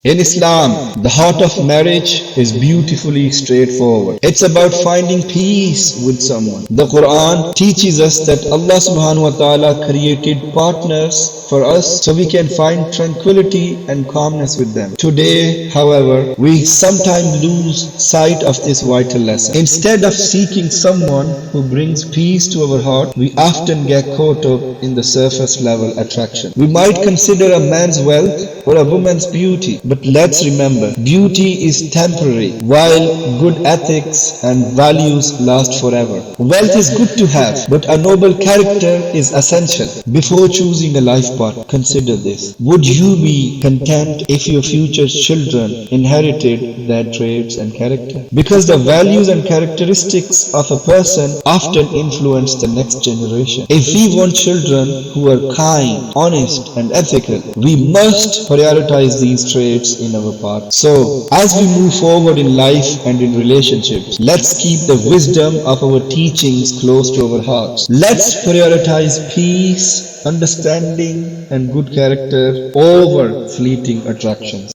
In Islam, the heart of marriage is beautifully straightforward. It's about finding peace with someone. The Quran teaches us that Allah subhanahu wa ta'ala created partners for us so we can find tranquility and calmness with them. Today, however, we sometimes lose sight of this vital lesson. Instead of seeking someone who brings peace to our heart, we often get caught up in the surface level attraction. We might consider a man's wealth or a woman's beauty, but let's remember, beauty is temporary, while good ethics and values last forever. Wealth is good to have, but a noble character is essential. Before choosing a life partner, consider this. Would you be content if your future children inherited their traits and character? Because the values and characteristics of a person often influence the next generation. If we want children who are kind, honest, and ethical, we must prioritize these traits in our path. So, as we move forward in life and in relationships, let's keep the wisdom of our teachings close to our hearts. Let's prioritize peace, understanding, and good character over fleeting attractions.